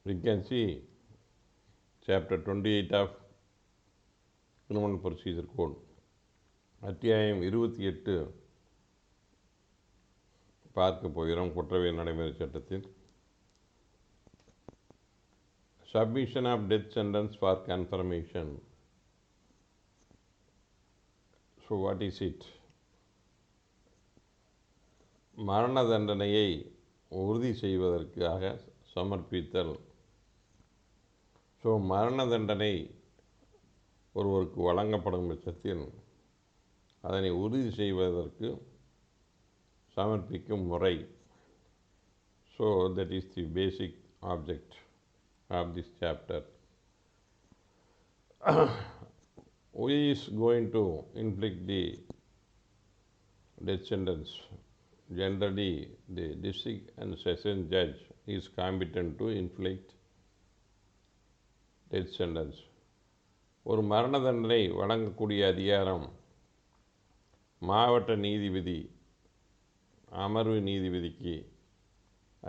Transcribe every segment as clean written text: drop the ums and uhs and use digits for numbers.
We can see chapter 28 of Criminal Procedure Code. அத்தியாயம் 28 பார்க்க போகிறோம். குற்றவியல் நடைமுறை சட்டத்தில் submission of death sentence for confirmation. So what is it? மரண தண்டனையை உறுதி செய்வதற்காக சமர்ப்பித்தல். ஸோ மரண தண்டனை ஒருவருக்கு வழங்கப்படும் பட்சத்தில் அதனை உறுதி செய்வதற்கு சமர்ப்பிக்கும் முறை. So that is the basic object of this chapter. Who is going to inflict the death sentence? Generally, the district and session judge is competent to inflict death sentence. ஒரு மரண தண்டனை வழங்கக்கூடிய அதிகாரம் மாவட்ட நீதிபதி, அமர்வு நீதிபதிக்கு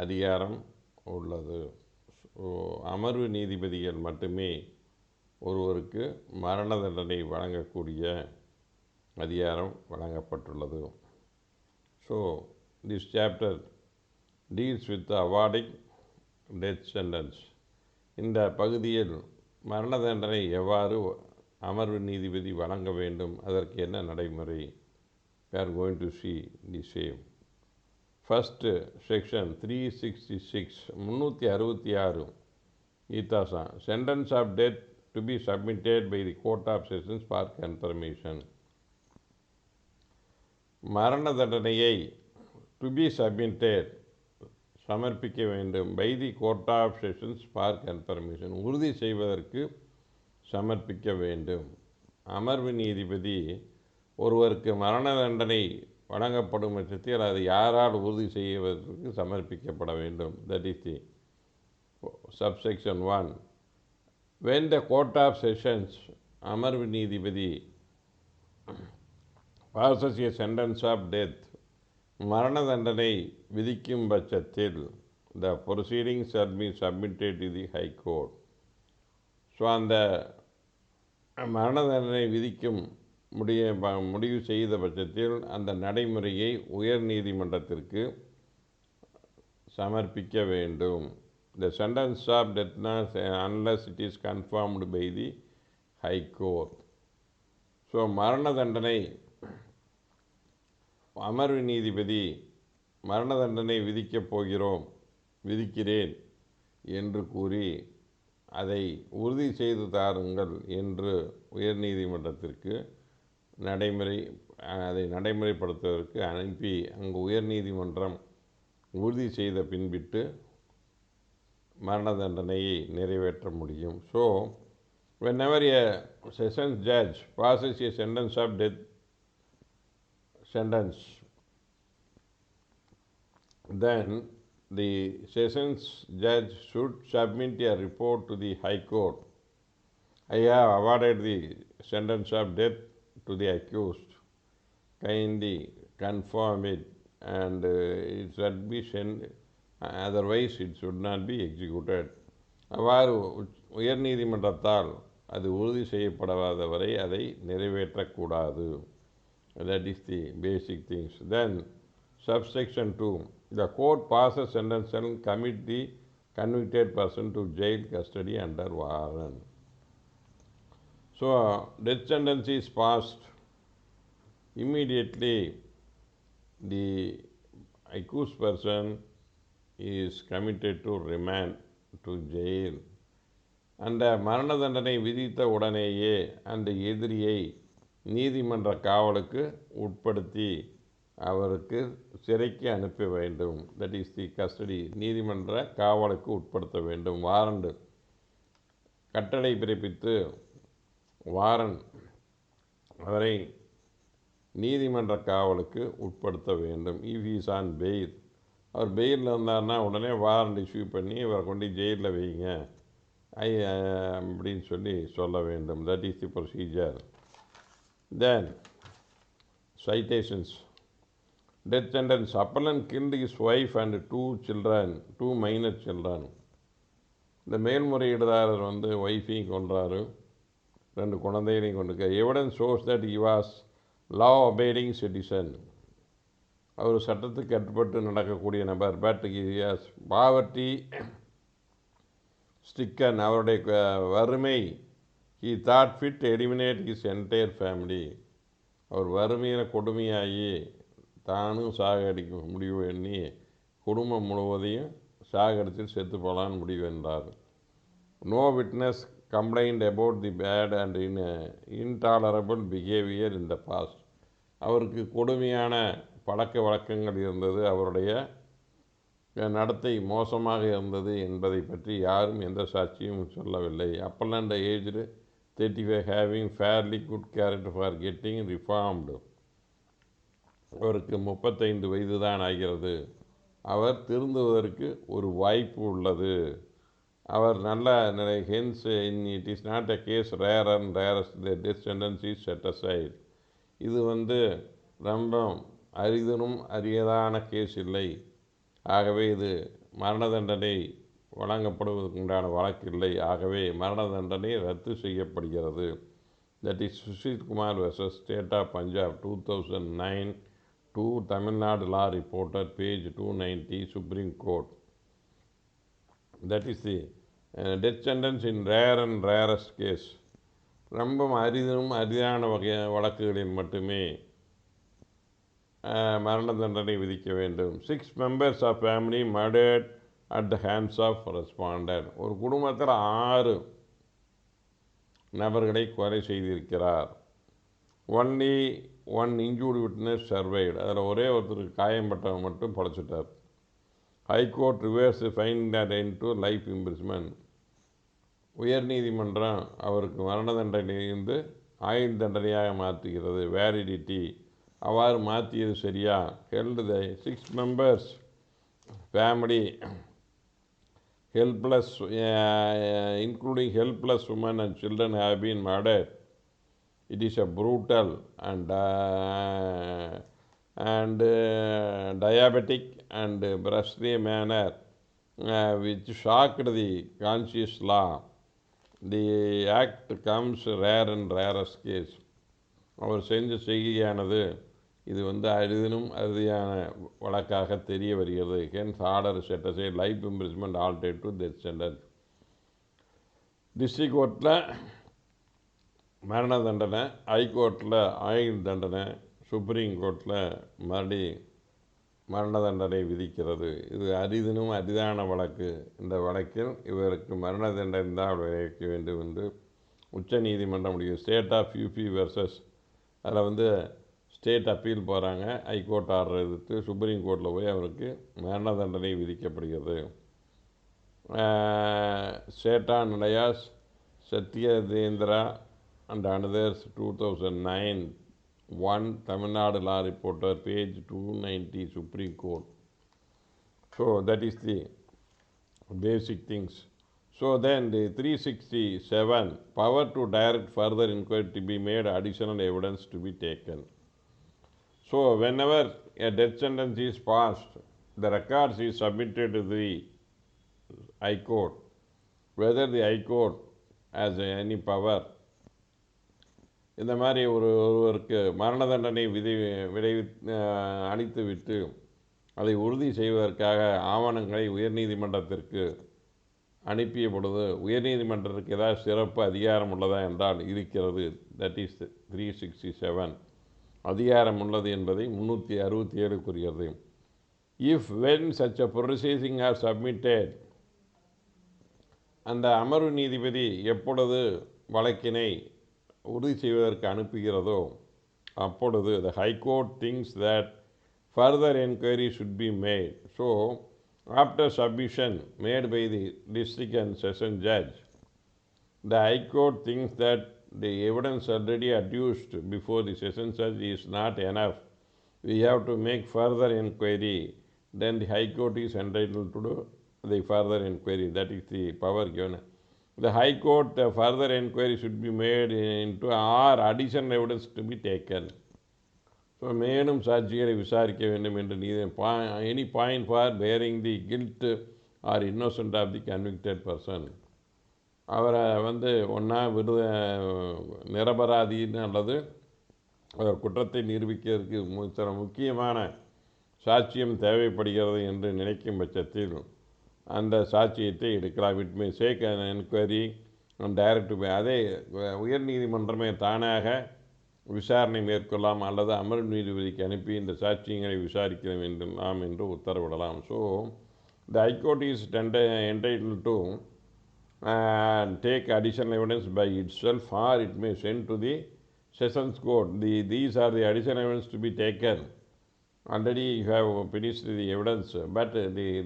அதிகாரம் உள்ளது. அமர்வு நீதிபதிகள் மட்டுமே ஒருவருக்கு மரண தண்டனை வழங்கக்கூடிய அதிகாரம் வழங்கப்பட்டுள்ளது. So this chapter deals with awarding death sentence. இந்த பகுதியில் மரண தண்டனை எவ்வாறு அமர்வு நீதிபதி வழங்க வேண்டும், அதற்கு என்ன நடைமுறை, we are going to see the same. First section 366 366 ஈதாசா. Sentence of death to be submitted by the court of sessions for confirmation. மரண தண்டனையை to be submitted சமர்ப்பிக்க வேண்டும் by the court of sessions for confirmation உறுதி செய்வதற்கு சமர்ப்பிக்க வேண்டும். அமர்வு நீதிபதி ஒருவருக்கு மரண தண்டனை வழங்கப்படும் பட்சத்தில் அது யாரால் உறுதி செய்வதற்கு சமர்ப்பிக்கப்பட வேண்டும். That is the subsection 1. When the court of sessions அமர்வு நீதிபதி passes a sentence of death மரண தண்டனை விதிக்கும் பட்சத்தில் the proceedings shall be submitted to the high court. So அந்த மரண தண்டனை விதிக்கும் முடிவு செய்த பட்சத்தில் அந்த நடைமுறையை உயர் நீதிமன்றத்திற்கு சமர்ப்பிக்க வேண்டும். The sentence of death unless it is confirmed by the high court. So மரண தண்டனை அமர்வு நீதிபதி மரண தண்டனை விதிக்கிறேன் என்று கூறி அதை உறுதி செய்து தாருங்கள் என்று உயர் நீதிமன்றத்திற்கு அதை நடைமுறைப்படுத்துவதற்கு அனுப்பி அங்கு உயர் நீதிமன்றம் உறுதி செய்த பின்பிட்டு மரண தண்டனையை நிறைவேற்ற முடியும். So whenever a sessions judge passes a sentence of death sentence, then the sessions judge should submit a report to the high court. I have awarded the sentence of death to the accused. Kindly confirm it and it should be sent, otherwise it should not be executed. அவ்வாறு உயர் நீதிமன்றத்தால் அது உறுதி செய்யப்படாத வரை அதை நிறைவேற்றக்கூடாது. That is the basic things. Then subsection 2. The court passes sentence and commit the convicted person to jail custody under warrant. So death sentence is passed. Immediately the accused person is committed to remand to jail. அந்த மரண தண்டனை விதித்த உடனேயே அந்த எதிரியை நீதிமன்ற காவலுக்கு உட்படுத்தி அவருக்கு சிறைக்கு அனுப்ப வேண்டும். That is the custody. நீதிமன்ற காவலுக்கு உட்படுத்த வேண்டும். வாரண்ட் கட்டளை பிறப்பித்து வாரண்ட் அவரை நீதிமன்ற காவலுக்கு உட்படுத்த வேண்டும். இஃப் இஸ் ஆன் பெயில், அவர் பெயிலில் இருந்தார்னா உடனே வாரண்ட் இஷ்யூ பண்ணி இவரை கொண்டு ஜெயிலில் வைங்க அப்படின்னு சொல்ல வேண்டும். That is the procedure. Then citations. Death sentence. Appellant killed his wife and two minor children. இந்த மேல்முறையீடுதாரர் வந்து ஒய்ஃபையும் கொன்றாரு, 2 குழந்தைகளையும் கொண்டிருக்க. Evidence shows that he was law ஒபேடிங் சிட்டிசன். அவர் சட்டத்துக்கு கட்டுப்பட்டு நடக்கக்கூடிய நபர். பட் ஹிஸ் பாவர்ட்டி ஸ்டிக்கன், அவருடைய வறுமை, he thought fit eliminate his entire family. அவர் வறுமையில் கொடுமையாகி தானும் சாகடிக்க முடிவு எண்ணி குடும்பம் முழுவதையும் சாகடித்து செத்து போகலான்னு முடிவு என்றார். No witness complaint about the bad and intolerable behaviour in the past. அவருக்கு கொடுமையான பழக்க வழக்கங்கள் இருந்தது, அவருடைய நடத்தை மோசமாக இருந்தது என்பதை பற்றி யாரும் எந்த சாட்சியும் சொல்லவில்லை. Appellant aged 35 having fairly good character for getting reformed. அவருக்கு 35 வயது தான் ஆகிறது. அவர் திருந்துவதற்கு ஒரு வாய்ப்பு உள்ளது. அவர் நல்ல நிலை. Hence it is not a case rare and rarest the death sentence is set aside. இது வந்து ரொம்ப அரிதனும் அரியதான கேஸ் இல்லை. ஆகவே இது மரண தண்டனை வழங்கப்படுவதற்குண்டான வழக்கில்லை. ஆகவே மரண தண்டனை ரத்து செய்யப்படுகிறது. That is Sushit Kumar versus state of Punjab 2009 to Tamil Nadu law reporter page 290 supreme court. That is the death sentence in rare and rarest case. ரொம்ப அரிதனும் அரிதான வழக்குகளில் மட்டுமே மரண தண்டனை விதிக்க வேண்டும். 6 members of family murdered at the hands of respondent. ஒரு குடும்பத்தில் 6 நபர்களை கொலை செய்திருக்கிறார். Only 1 injured witness survived. அதில் ஒரே ஒருத்தருக்கு காயம்பட்டவர் மட்டும் பழச்சிட்டார். High court reverse fine that into life imprisonment. உயர்நீதிமன்றம் அவருக்கு மரண தண்டனையிலிருந்து ஆயுள் தண்டனையாக மாற்றுகிறது. வேலிடிட்டி அவ்வாறு மாற்றியது சரியா? Held the 6 members family helpless, including helpless women and children have been murdered. It is a brutal and diabetic and brusque manner which shocked the conscious law. The act comes rare and rarest case. அவர் செஞ்ச செய்கையானது இது வந்து அரிதினும் அறுதியான வழக்காக தெரிய வருகிறது. Hence order set aside life இம்ப்ரிஸ்மெண்ட் altered to death sentence. District கோர்ட்டில் மரண தண்டனை, ஹைகோர்ட்டில் ஆயுள் தண்டனை, சுப்ரீம் கோர்ட்டில் மரண தண்டனை விதிக்கிறது. இது அரிதினும் அரிதான வழக்கு. இந்த வழக்கில் இவருக்கு மரண தண்டனை தான் விளைவிக்க வேண்டும் என்று உச்ச நீதிமன்றம் முடியும். ஸ்டேட் ஆஃப் யூபி வெர்சஸ் அதில் வந்து ஸ்டேட் அப்பீல் போகிறாங்க. ஹைகோர்ட் ஆர்டர் எதிர்த்து சுப்ரீம் கோர்ட்டில் போய் அவருக்கு மரண தண்டனை விதிக்கப்படுகிறது. சேட்டா நிலையாஸ் Satyendra and another's 2009 1 Tamil Nadu law reporter page 290 supreme court. So that is the basic things. So then the 367 power to direct further inquiry to be made, additional evidence to be taken. So whenever a death sentence is passed, the records is submitted to the High Court. Whether the High Court has any power, இந்த மாதிரி ஒருவருக்கு மரண தண்டனை அளித்துவிட்டு அதை உறுதி செய்வதற்காக ஆவணங்களை உயர்நீதிமன்றத்திற்கு அனுப்பிய பொழுது உயர்நீதிமன்றத்துக்கு ஏதாவது சிறப்பு அதிகாரம் உள்ளதா என்றால் இருக்கிறது. தட் இஸ் 367 அதிகாரம் உள்ளது என்பதை 367 கூறுகிறது. If when such a proceedings are submitted, அந்த அமர்வு நீதிபதி எப்பொழுது வழக்கினை உறுதி செய்வதற்கு அனுப்புகிறதோ அப்பொழுது the High Court thinks that further enquiry should be made. So after submission made by the district and session judge, the High Court thinks that the evidence already adduced before the session judge is not enough. We have to make further enquiry. Then the High Court is entitled to do the further enquiry. That is the power given. The High Court further enquiry should be made into or additional evidence to be taken. So மேலும் சாட்சிகளை விசாரிக்க வேண்டும் என்று any point for bearing the guilt or innocent of the convicted person. அவரை வந்து ஒன்றா நிரபராதின்னு அல்லது அவர் குற்றத்தை நிரூபிக்கிறதுக்கு சில முக்கியமான சாட்சியம் தேவைப்படுகிறது என்று நினைக்கும் பட்சத்தில் அந்த சாட்சியத்தை எடுக்கலாம். It may take an enquiry direct அதே உயர் நீதிமன்றமே தானாக விசாரணை மேற்கொள்ளலாம் அல்லது அமர்வு நீதிபதிக்கு அனுப்பி இந்த சாட்சியங்களை விசாரிக்க வேண்டாம் என்று உத்தரவிடலாம். So the high court is entitled to take additional evidence by itself, or it may send to the sessions court. These are the additional evidence to be taken. Already you have finished the evidence, but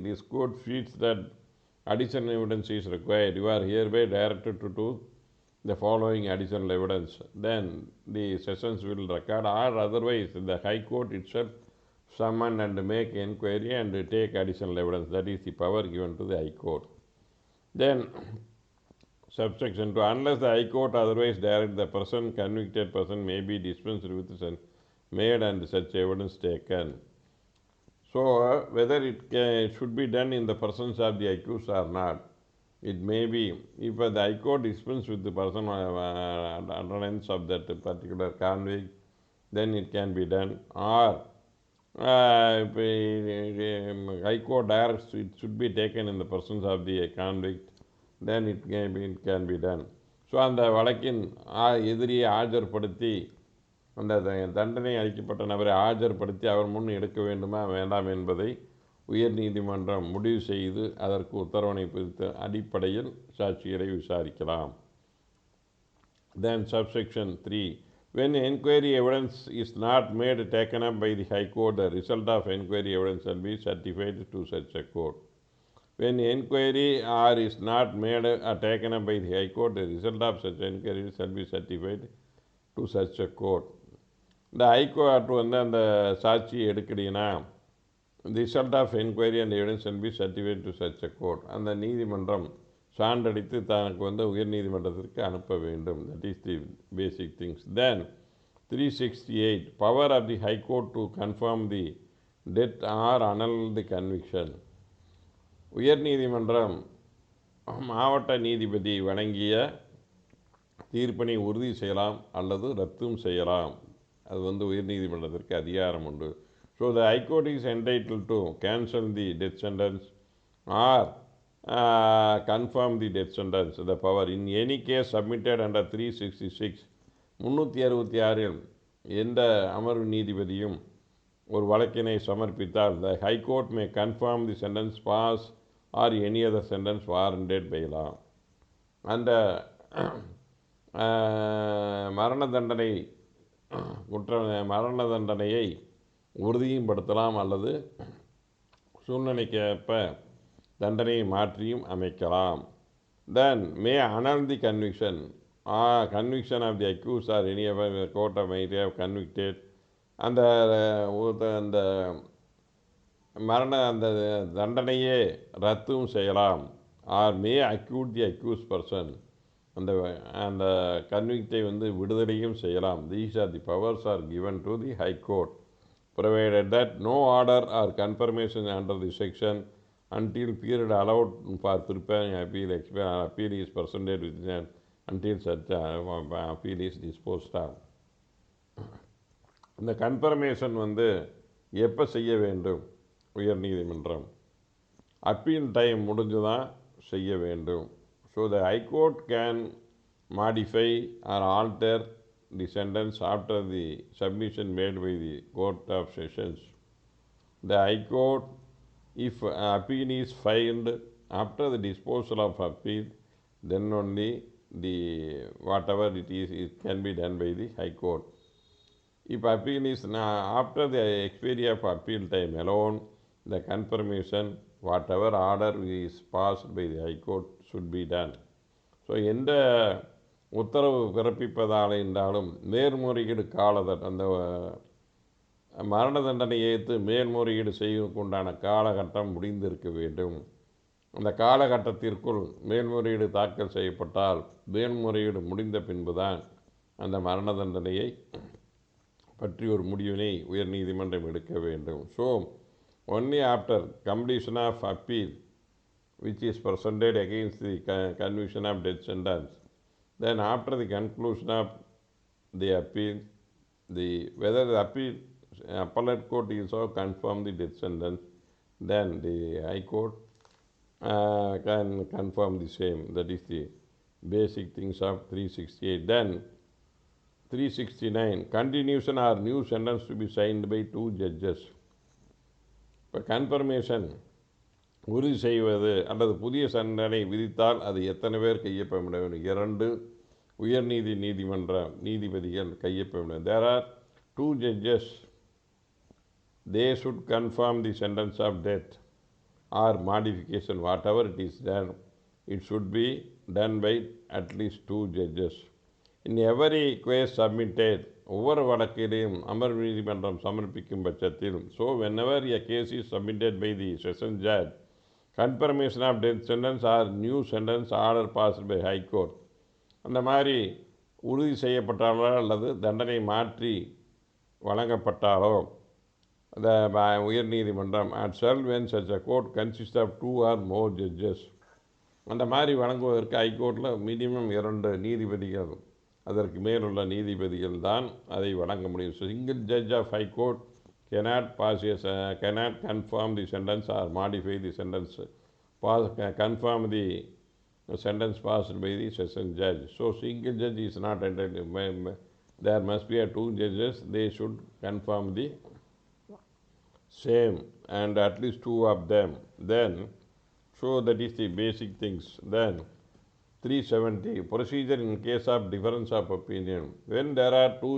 this court feels that additional evidence is required. You are hereby directed to do the following additional evidence. Then the sessions will record, or otherwise the High Court itself summon and make inquiry and take additional evidence. That is the power given to the High Court. Then subsection 2, unless the High Court otherwise direct, the convicted person may be dispensed with made and such evidence taken. So whether it should be done in the presence of the accused or not, it may be, if the High Court dispense with the person utterance of that particular convict, then it can be done. Or if High Court directs it should be taken in the presence of the convict, then it can be done. So அந்த வழக்கின் எதிரியை ஆஜர்படுத்தி அந்த தண்டனை அளிக்கப்பட்ட நபரை ஆஜர்படுத்தி அவர் முன் எடுக்க வேண்டுமா வேண்டாம் என்பதை உயர் நீதிமன்றம் முடிவு செய்து அதற்கு உத்தரவினை குறித்த அடிப்படையில் சாட்சிகளை விசாரிக்கலாம். Then subsection 3, when inquiry evidence is not made taken up by the High Court, the result of inquiry evidence shall be certified to such a court. When inquiry or is not made or taken up by the High Court, the result of such inquiry shall be certified to such a court. இந்த High Court வந்து அந்த சாட்சியை எடுக்கலைன்னா result of enquiry and evidence shall be certified to such a court. அந்த நீதிமன்றம் சான்றளித்து தனக்கு வந்து உயர் நீதிமன்றத்திற்கு அனுப்ப வேண்டும். That is the basic things. Then 368, power of the high court to confirm the death or annul the conviction. உயர் நீதிமன்றம் மாவட்ட நீதிபதி வழங்கிய தீர்ப்பினை உறுதி செய்யலாம் அல்லது ரத்தும் செய்யலாம். அது வந்து உயர் நீதிமன்றத்திற்கு அதிகாரம் உண்டு. So the High Court is entitled to cancel the death sentence or confirm the death sentence. The power in any case submitted under 366, 366 எந்த அமர்வு நீதிபதியும் ஒரு வழக்கினை சமர்ப்பித்தால் the High Court may confirm the sentence pass or any other sentence warranted by law. அந்த மரண தண்டனையை உறுதியும் படுத்தலாம் அல்லது சூழ்நிலைக்கேற்ப தண்டனையை மாற்றியும் அமைக்கலாம். தென் மே annul the conviction of the accused or any other court might have convicted. அந்த அந்த தண்டனையே ரத்தும் செய்யலாம். ஆர் மே அக்யூட் தி அக்யூஸ் பர்சன், அந்த கன்விக்டை வந்து விடுதலையும் செய்யலாம். These are the powers R given to the High Court, provided that no order or confirmation under the section until period allowed for preparing appeal is presented within until such appeal is disposed of. இந்த confirmation வந்து எப்போ செய்ய வேண்டும்? உயர் நீதிமன்றம் appeal time முடிஞ்சு தான் செய்ய வேண்டும். So the High Court can modify or alter the sentence after the submission made by the Court of Sessions. The High Court, if appeal is filed after the disposal of appeal, then only whatever it is, it can be done by the High Court. If appeal is after the expiry of appeal time alone, the confirmation, whatever order is passed by the High Court should be done. So எந்த உத்தரவு பிறப்பிப்பதால் என்றாலும் மேல்முறையீடு அந்த மரண தண்டனை ஏற்று மேல்முறையீடு செய்வதற்குண்டான காலகட்டம் முடிந்திருக்க வேண்டும். அந்த காலகட்டத்திற்குள் மேல்முறையீடு தாக்கல் செய்யப்பட்டால் மேல்முறையீடு முடிந்த பின்புதான் அந்த மரண தண்டனையை பற்றி ஒரு முடிவினை உயர் நீதிமன்றம் எடுக்க வேண்டும். So only after completion of appeal, which is presented against the conviction of death sentence. Then after the conclusion of the appeal, whether the appellate court is also confirm the death sentence, then the High Court can confirm the same. That is the basic things of 368. Then 369, continuation or new sentence to be signed by 2 judges. இப்போ confirmation உறுதி செய்வது அல்லது புதிய தண்டனை விதித்தால் அது எத்தனை பேர் கையொப்பமிட வேண்டும்? 2 உயர்நீதி நீதிமன்ற நீதிபதிகள் கையொப்பமிட வேண்டும். There are 2 judges. They should confirm the sentence of death or modification, whatever it is done. It should be done by at least 2 judges. In every case submitted, ஒவ்வொரு வழக்கிலையும் அமர்வு நீதிமன்றம் சமர்ப்பிக்கும் பட்சத்தில், so whenever a case is submitted by the session judge, confirmation of death sentence or new sentence order passed by High Court, அந்த மாதிரி உறுதி செய்யப்பட்டாலோ அல்லது தண்டனை மாற்றி வழங்கப்பட்டாலோ உயர்நீதிமன்றம் at shall when such a court consists of 2 or more judges, அந்த மாதிரி வழங்குவதற்கு ஹைகோர்ட்டில் மினிமம் 2 நீதிபதிகள் அதற்கு மேலுள்ள நீதிபதிகள் தான் அதை வழங்க முடியும். Single judge of high court cannot confirm the sentence or modify the sentence, confirm the sentence passed by the session judge. So single judge is not entitled. There must be 2 judges. They should confirm the same and at least 2 of them. Then, so that is the basic things. Then 370, procedure in case of difference of opinion. When there are 2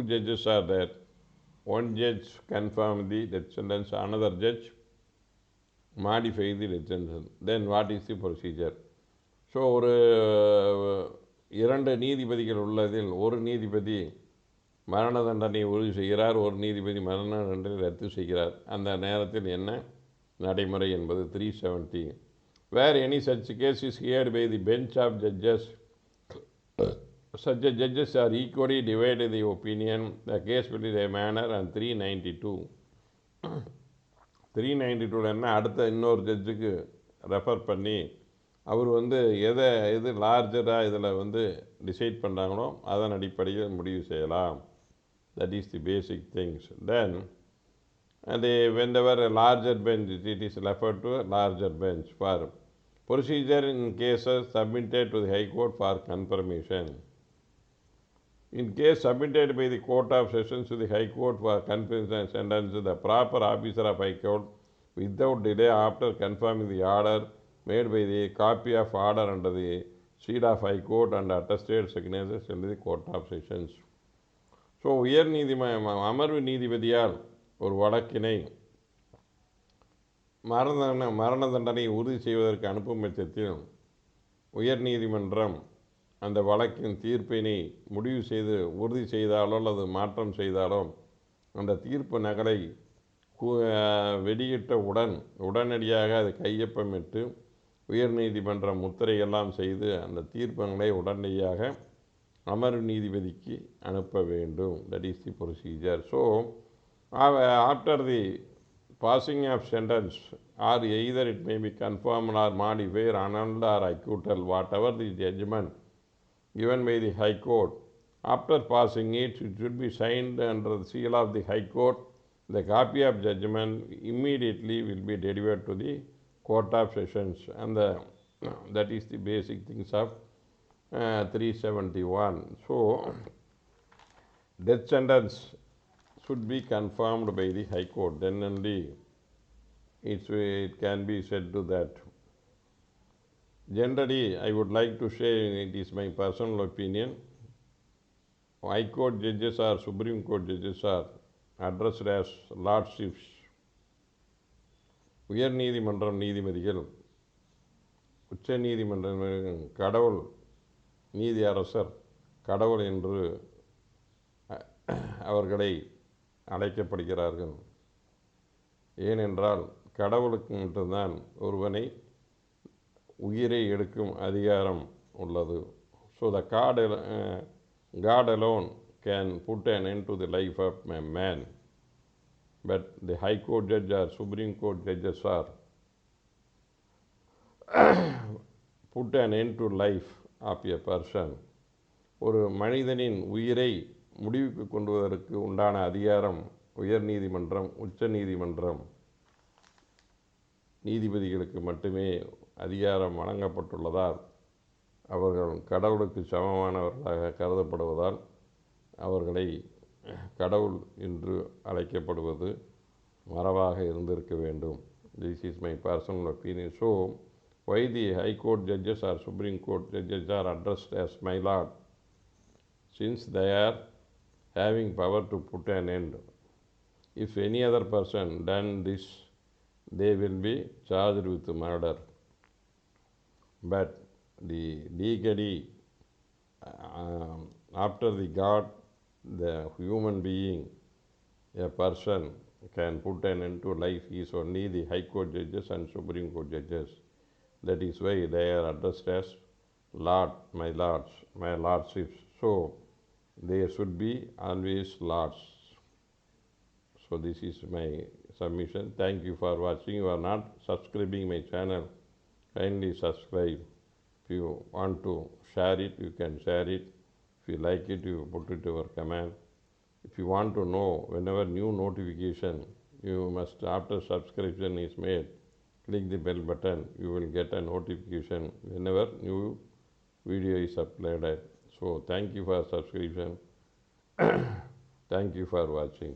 judges are there, one judge confirm the death sentence, another judge modify the death sentence. Then what is the procedure? So ஒரு 2 நீதிபதிகள் உள்ளதில் ஒரு நீதிபதி மரண தண்டனை உறுதி செய்கிறார், ஒரு நீதிபதி மரண தண்டனை ரத்து செய்கிறார். அந்த நேரத்தில் என்ன நடைமுறை என்பது 370. Where any such case is heard by the bench of judges, such judges are equally divided the opinion, the case will be a manner. And 392 என்ன அடுத்த இன்னொரு ஜட்ஜுக்கு ரெஃபர் பண்ணி அவர் எது லார்ஜராக இதில் டிசைட் பண்ணுறாங்களோ அதன் அடிப்படையில் முடிவு செய்யலாம். That is the basic things. Then whenever a larger bench, it is referred to a larger bench for procedure in cases submitted to the High Court for confirmation. In case submitted by the Court of Sessions to the High Court for confirmation sentence, the proper officer of High Court, without delay after confirming the order made by the copy of order under the seal of High Court and attested signatures in the Court of Sessions. So அமர்வு நீதிபதியால் ஒரு வழக்கினை மரண தண்டனை உறுதி செய்வதற்கு அனுப்பும் பட்சத்தில் உயர்நீதிமன்றம் அந்த வழக்கின் தீர்ப்பினை உறுதி செய்தாலோ அல்லது மாற்றம் செய்தாலோ அந்த தீர்ப்பு நகலை வெளியிட்ட உடனடியாக அதை கையொப்பமிட்டு உயர்நீதிமன்றம் முத்திரையெல்லாம் செய்து அந்த தீர்ப்புகளை உடனடியாக அமர்வு நீதிபதிக்கு அனுப்ப வேண்டும். That is the procedure. So after the passing of sentence, or either it may be confirmed or modified, annulled or acquittal, whatever the judgment given by the High Court, after passing it should be signed under the seal of the High Court. The copy of judgment immediately will be delivered to the Court of Sessions, and that is the basic things of 371. So death sentence should be confirmed by the High Court, then only it can be said to that. Generally, I would like to say, it is my personal opinion, High Court judges or Supreme Court judges are addressed as lordships. உயர் நீதிமன்றம் நீதிபதிகள் உச்ச நீதிமன்றம் கடவுள், நீதி அரசர் கடவுள் என்று அவர்களை அழைக்கப்படுகிறார்கள். ஏனென்றால் கடவுளுக்கு மட்டும்தான் ஒருவனை உயிரை எடுக்கும் அதிகாரம் உள்ளது. So God alone can put an end to the life of a man. but the High Court judge or Supreme Court judges are put an end to life of a person. ஒரு மனிதனின் உயிரை முடிவுக்கு கொண்டு வருவதற்கு உண்டான அதிகாரம் உயர் நீதிமன்றம், உச்ச நீதிமன்றம் நீதிபதிகளுக்கு மட்டுமே அதிகாரம் வழங்கப்பட்டுள்ளதால் அவர்கள் கடவுளுக்கு சமமானவர்களாக கருதப்படுவதால் அவர்களை கடவுள் என்று அழைக்கப்படுவது மரபாக இருந்திருக்க வேண்டும். This is my personal opinion. So, why the High Court judges or Supreme Court judges are addressed as my lord? Since they are having power to put an end. If any other person done this, they will be charged with murder. But the legally, after the God, the human being, a person can put an end to life is only the High Court judges and Supreme Court judges. That is why they are addressed as Lord, my lords, my lordships. So, they should be always lords. So, this is my submission. Thank you for watching. You are not subscribing my channel. Kindly subscribe. If you want to share it, you can share it. If you like it, you put it your comment. If you want to know whenever new notification, you must, after subscription is made, click the bell button. You will get a notification whenever new video is uploaded. So thank you for subscription. Thank you for watching.